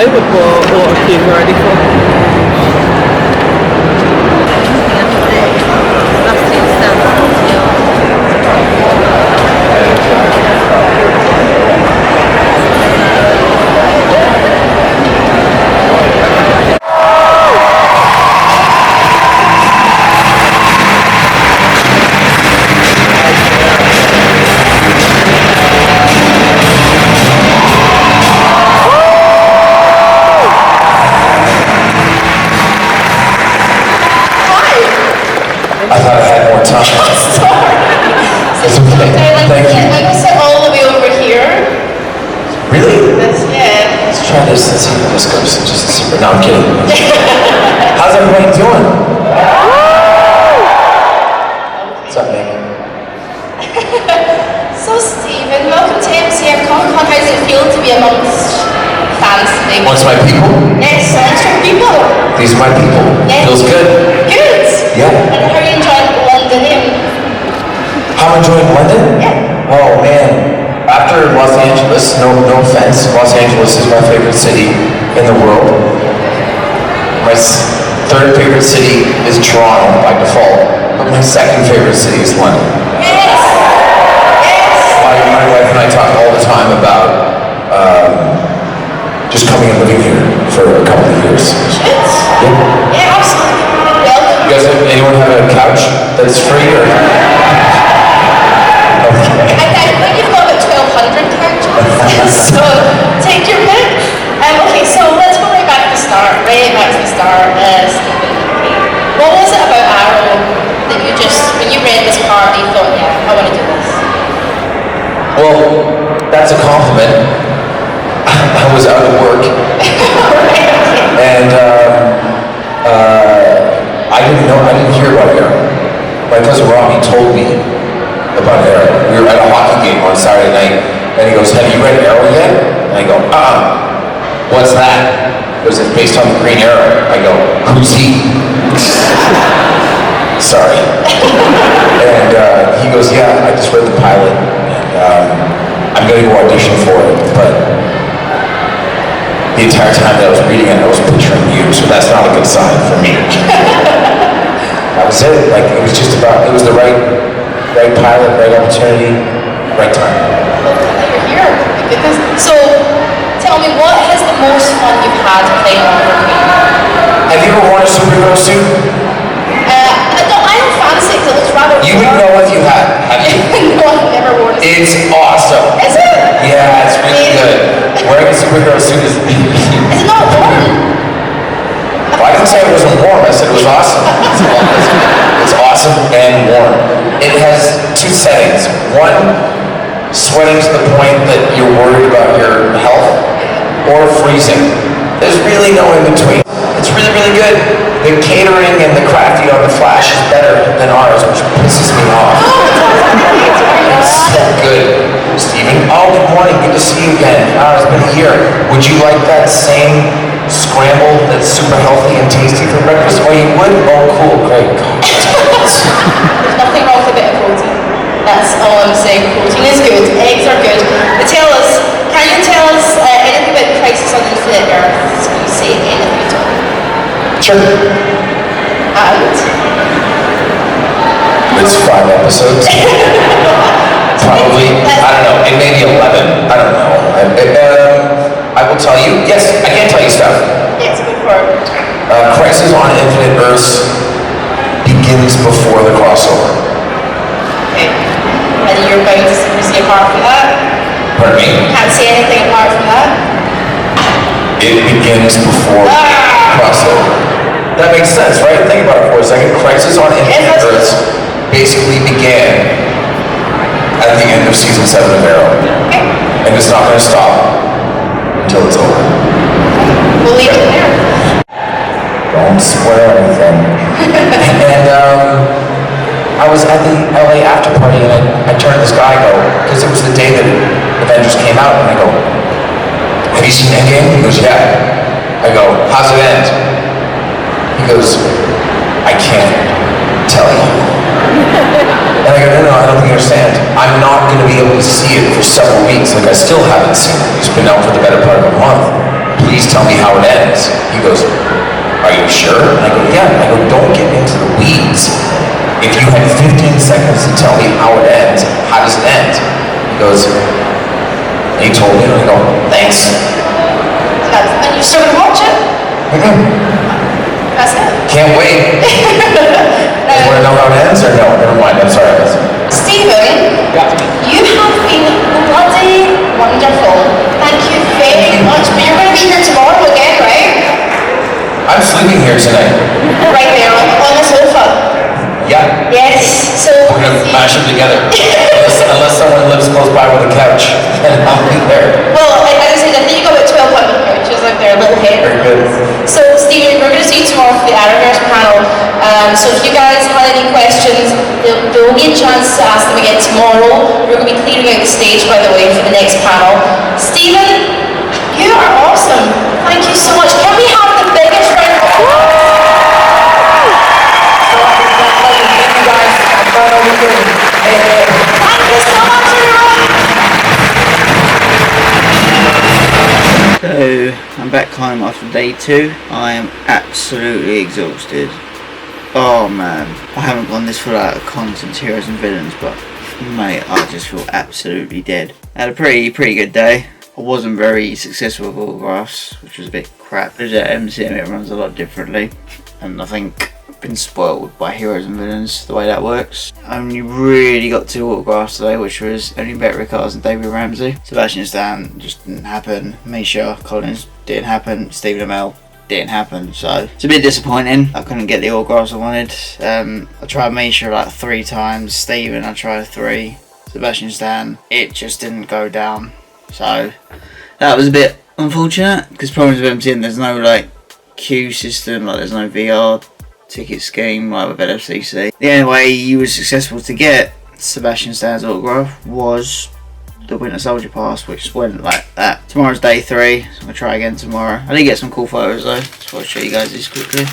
over på och arkiv ready for. I thought I had more time. Sorry. It's okay. Thank you. I can sit all the way over here. Really? Yeah. Let's try this. Let's see how this goes. Just a secret. No, I'm kidding. How's everybody doing? What's up, man? So, Stephen, welcome to MCM Comic Con. How does it feel to be amongst fans today? Amongst my people? Yes, amongst your people. These are my people. Yes. Feels good. Good. Yeah. And how are you enjoying London? How I'm enjoying London? Yeah. Oh man. After Los Angeles, no offense, Los Angeles is my favorite city in the world. My third favorite city is Toronto by default, but my second favorite city is London. Yes. Yes. My wife and I talk all the time about just coming and living here for a couple of years. Good. Yeah. Yeah, absolutely. Well, You guys, anyone have a couch that's free or? I think you've got about 1,200 couches, so take your pick. Okay, so let's go right back to the start. Stephen. What was it about Arrow that you just, when you read this part, you thought, yeah, I want to do this? Well, that's a compliment. I was out of work. And I didn't hear about Arrow. My cousin Robbie told me about Arrow. We were at a hockey game on Saturday night, and he goes, "Have you read Arrow yet?" And I go, "What's that?" He goes, "It's based on the Green Arrow." I go, "Who's he?" Sorry. And he goes, "Yeah, I just read the pilot, and I'm going to go audition for it, but the entire time that I was reading it, I was picturing you, so that's not a good sign for me." That was it. Like, it was just about, it was the right pilot, right opportunity, right time. You're here. My goodness. So, tell me, what is the most fun you've had playing on the Queen? Have you ever worn a superhero suit? I don't fancy it, 'cause it looks rather You would know if you had. Have you? No, I've never worn a suit. It's awesome. Is it? Yeah, it's really good. Wearing a superhero suit is... Is it not warm? Well, I didn't say it wasn't warm, I said it was awesome. It's awesome and warm. It has two settings. One, sweating to the point that you're worried about your health, or freezing. There's really no in between. It's really, really good. The catering and the crafty on the Flash is better than ours, which pisses me off. It's so good, Stephen. Oh, good morning. Good to see you again. It's been a year. Would you like that same scramble that's super healthy and tasty for breakfast? Oh, you would? Oh, cool. Great. There's nothing wrong with a bit of protein. That's all I'm saying. Protein is good. Eggs are good. But can you tell us anything about Crisis on Infinite Earth? Can you say anything at all? Sure. And? It's 5 episodes. Probably. I don't know. It may be 11. I don't know. I will tell you. Yes, I can tell you stuff. Yes, go for it. Crisis on Infinite Earths begins before the crossover. Okay. And you're going to see apart from that? Pardon me? Can't say anything apart from that? It begins before crossover. That makes sense, right? Think about it for a second. Crisis on Infinite Earths basically began at the end of season 7 of Arrow. Okay. And it's not going to stop until it's over. We'll leave it there. Don't spoil anything. And I was at the LA after party, and I turned to this guy, because it was the day that Avengers came out, and I go, "Have you seen Endgame?" He goes, "Yeah." I go, "How's it end?" He goes, "I can't tell you." And I go, no, I don't think you understand. I'm not going to be able to see it for several weeks. Like, I still haven't seen it. It's been out for the better part of a month. please tell me how it ends. He goes, are you sure? And I go, yeah. I go, don't get into the weeds. If you had 15 seconds to tell me how it ends, how does it end? He goes, he told me, and I go, thanks. And you're still gonna watch it? That's it. Can't wait. You want to know how it ends or no? Never mind, I'm sorry. Stephen, you have been bloody wonderful. Thank you very much. But you're going to be here tomorrow again, right? I'm sleeping here tonight. Right there on the sofa. Yeah. Yes. So We're going to mash them together. unless someone lives close by with a couch, then I'll be there. Well, like I said, I think you got about 12 couches like they're a little head. Very good. So Stephen, we're going to see you tomorrow for the Arrowverse panel. So if you guys had any questions, there will be a chance to ask them again tomorrow. We're going to be clearing out the stage, by the way, for the next panel. Stephen, you are awesome. Thank you so much. Can we have the biggest round of applause? Thank you so much, everyone. So, I'm back home after day 2. I am absolutely exhausted. Oh man, I haven't gone this full out of cons since Heroes and Villains, but mate, I just feel absolutely dead. I had a pretty good day. I wasn't very successful with autographs, which was a bit crap. At MCM it runs a lot differently, and I think I've been spoiled by Heroes and Villains, the way that works. I only really got 2 autographs today, which was only Bet Rickards and David Ramsey. Sebastian Stan just didn't happen. Misha Collins didn't happen. Stephen Amell didn't happen, so it's a bit disappointing. I couldn't get the autographs I wanted. I tried Misha like 3 times. Stephen I tried 3. Sebastian Stan, it just didn't go down. So that was a bit unfortunate, because problems with MCM, there's no like queue system, like there's no VR ticket scheme like with LFCC. The only way you were successful to get Sebastian Stan's autograph was the Winter Soldier Pass, which went like that. Tomorrow's day 3, so I'm going to try again tomorrow. I did get some cool photos though, so I'll show you guys this quickly.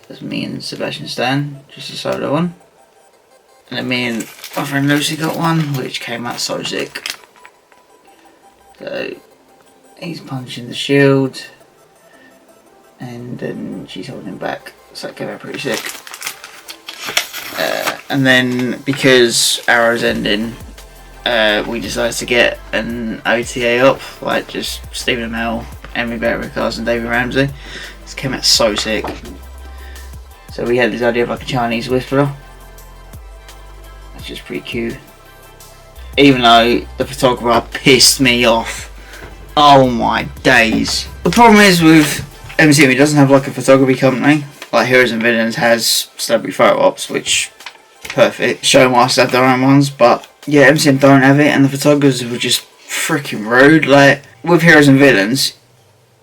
That's me and Sebastian Stan, just a solo one. And then me and my friend Lucy got one, which came out so sick. So, he's punching the shield, and then she's holding him back, so that came out pretty sick. And then, because Arrow's ending, we decided to get an OTA up, like just Stephen Amell, Emily Rickards and David Ramsey. This came out so sick. So we had this idea of like a Chinese Whisperer, which is pretty cute. Even though the photographer pissed me off. Oh my days. The problem is with MCM, it doesn't have like a photography company. Like Heroes and Villains has celebrity photo ops, which perfect. Show must have their own ones, but yeah, MCM don't have it, and the photographers were just freaking rude. Like with Heroes and Villains,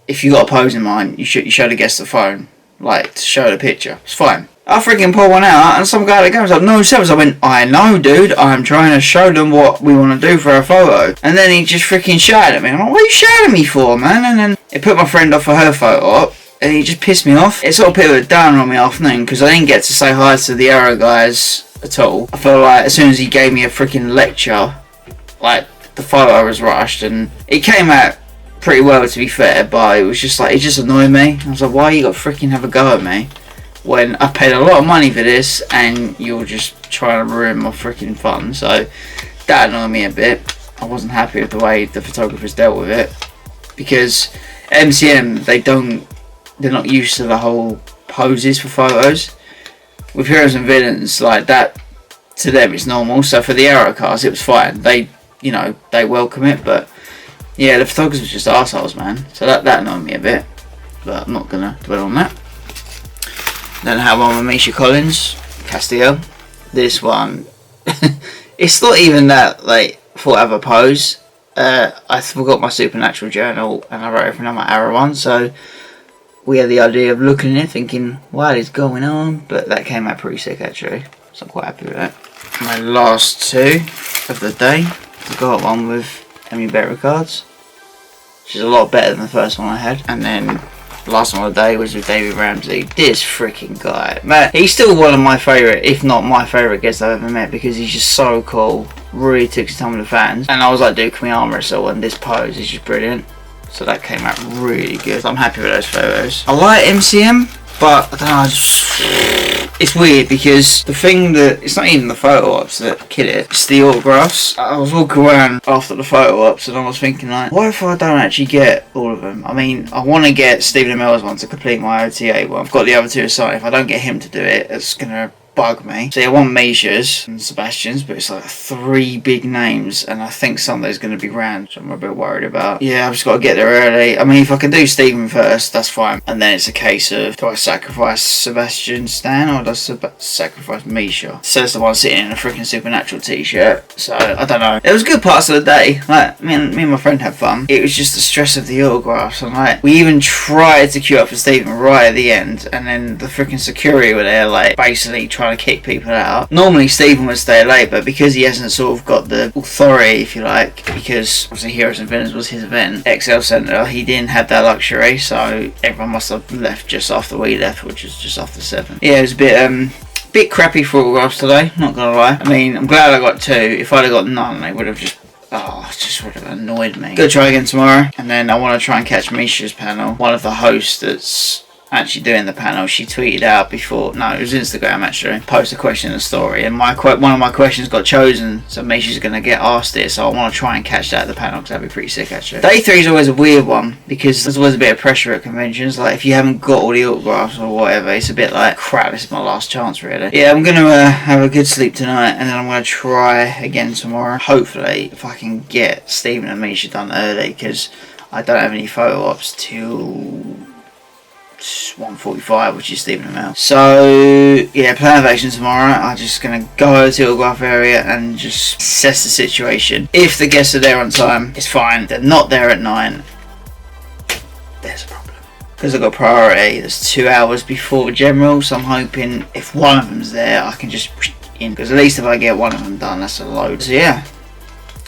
if you got a pose in mind, you show the guest the phone, like to show the picture. It's fine. I freaking pull one out, and some guy that comes up, no, Sebs. I went, I know, dude. I'm trying to show them what we want to do for our photo. And then he just freaking shouted at me. I'm like, what are you shouting at me for, man? And then it put my friend off for her photo op, and he just pissed me off. It sort of put a downer on my afternoon, because I didn't get to say hi to the Arrow guys at all. I felt like as soon as he gave me a freaking lecture, like the photo was rushed, and it came out pretty well, to be fair, but it was just like, it just annoyed me. I was like, why you got to freaking have a go at me when I paid a lot of money for this and you're just trying to ruin my freaking fun? So that annoyed me a bit. I wasn't happy with the way the photographers dealt with it, because MCM, they're not used to the whole poses for photos. With Heroes and Villains, like that, to them it's normal. So for the Arrow cars, it was fine. They, you know, they welcome it, but yeah, the photographers were just arseholes, man. So that annoyed me a bit, but I'm not gonna dwell on that. Then I have one with Misha Collins, Castiel. This one, it's not even that like thought of a pose. I forgot my Supernatural journal and I wrote everything on my Arrow one, so we had the idea of looking at it thinking, what is going on? But that came out pretty sick actually, so I'm quite happy with that. My last 2 of the day, I got one with Emily Rickards, which is a lot better than the first one I had. And then the last one of the day was with David Ramsey. This freaking guy, man, he's still one of my favourite, if not my favourite guest I've ever met, because he's just so cool. Really took his time with the fans, and I was like, dude, can we arm wrestle? And this pose is just brilliant. So that came out really good. I'm happy with those photos. I like MCM, but I don't know, it's weird because the thing that, it's not even the photo ops that kill it, it's the autographs. I was walking around after the photo ops and I was thinking like, what if I don't actually get all of them? I mean, I want to get Stephen Amell's one to complete my OTA one. I've got the other two assigned. If I don't get him to do it, it's going to bug me. So I want Misha's and Sebastian's, but it's like 3 big names and I think Sunday's going to be round, which I'm a bit worried about. Yeah, I've just got to get there early. I mean, if I can do Stephen first, that's fine. And then it's a case of, do I sacrifice Sebastian Stan or do I sacrifice Misha? Says the one sitting in a freaking Supernatural t-shirt. So, I don't know. It was good parts of the day. Like, me and my friend had fun. It was just the stress of the autographs. And like, we even tried to queue up for Stephen right at the end. And then the freaking security were there, like, basically trying to kick people out. Normally Stephen would stay late, but because he hasn't sort of got the authority, if you like, because obviously Heroes and Villains was his event, XL Centre, he didn't have that luxury, so everyone must have left just after we left, which was just after 7. Yeah, it was a bit crappy for autographs today, not gonna lie. I mean, I'm glad I got 2. If I'd have got none, they would have just, it just would have annoyed me. Gonna try again tomorrow, and then I want to try and catch Misha's panel. One of the hosts that's actually doing the panel, she tweeted out before, no, it was Instagram actually, post a question in the story, and one of my questions got chosen, so Misha's going to get asked it, so I want to try and catch that at the panel because that'd be pretty sick actually. Day 3 is always a weird one because there's always a bit of pressure at conventions, like if you haven't got all the autographs or whatever, it's a bit like, crap, this is my last chance really. Yeah, I'm going to have a good sleep tonight and then I'm going to try again tomorrow, hopefully, if I can get Stephen and Misha done early because I don't have any photo ops till 1:45, which is Stephen Amell. So yeah, plan of action tomorrow. I'm just gonna go over to the autograph area and just assess the situation. If the guests are there on time, it's fine. They're not there at 9, there's a problem. Because I've got priority, there's 2 hours before the general, so I'm hoping if one of them's there, I can just in. Because at least if I get one of them done, that's a load. So yeah.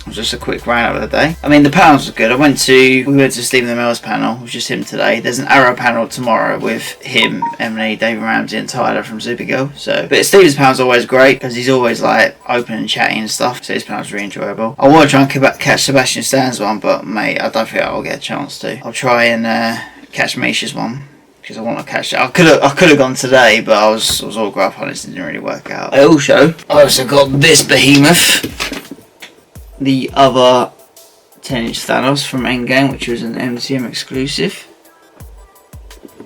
It was just a quick round of the day. I mean, the panels were good. We went to Stephen Amell's panel, it was just him today. There's an Arrow panel tomorrow with him, Emily, David Ramsey and Tyler from Supergirl. So, but Stephen's panel's always great because he's always like open and chatting and stuff. So his panel's really enjoyable. I want to try and catch Sebastian Stan's one, but mate, I don't think I'll get a chance to. I'll try and catch Misha's one. Because I want to catch it. I could have gone today, but I was autograph honest, it didn't really work out. I also got this behemoth. The other 10-inch Thanos from Endgame, which was an MCM exclusive.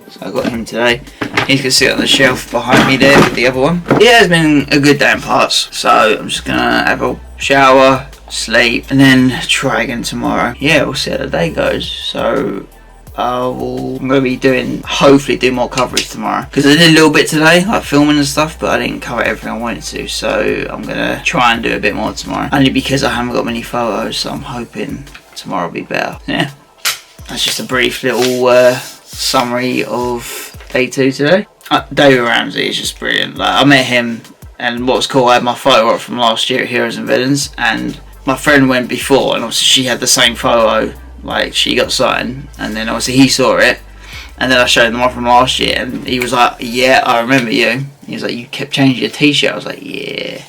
So I got him today. He's gonna sit on the shelf behind me there with the other one. Yeah, it's been a good day in parts. So I'm just gonna have a shower, sleep, and then try again tomorrow. Yeah, we'll see how the day goes. So I'm going to be hopefully do more coverage tomorrow. Because I did a little bit today, like filming and stuff, but I didn't cover everything I wanted to. So I'm going to try and do a bit more tomorrow. Only because I haven't got many photos, so I'm hoping tomorrow will be better. Yeah, that's just a brief little summary of day 2 today. David Ramsey is just brilliant. Like, I met him, and what was cool, I had my photo up from last year at Heroes and Villains, and my friend went before, and obviously she had the same photo. Like, she got signed, and then obviously he saw it, and then I showed him the one from last year, and he was like, yeah, I remember you. He was like, you kept changing your t-shirt. I was like, yeah.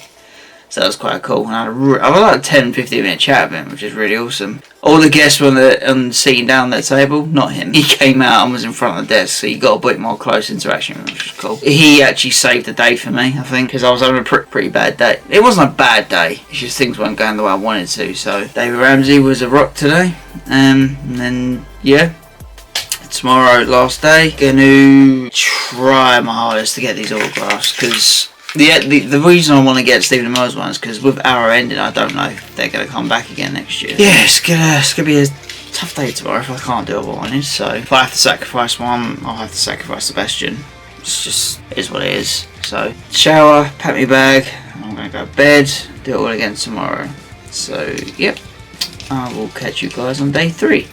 So that was quite cool, and I had like a 10-15 minute chat with him, which is really awesome. All the guests were sitting down that table, not him. He came out and was in front of the desk, so you got a bit more close interaction with him, which was cool. He actually saved the day for me, I think, because I was having a pretty bad day. It wasn't a bad day, it's just things weren't going the way I wanted to, so David Ramsey was a rock today. And then, yeah, tomorrow, last day, gonna try my hardest to get these autographs, because the reason I want to get Stephen Amell's one is because with Arrow ending, I don't know if they're going to come back again next year. Yeah, it's gonna be a tough day tomorrow if I can't do other one. So if I have to sacrifice one, I'll have to sacrifice Sebastian. It's just, it is what it is. So shower, pack my bag, I'm going to go to bed, do it all again tomorrow. So yep, I will catch you guys on day 3.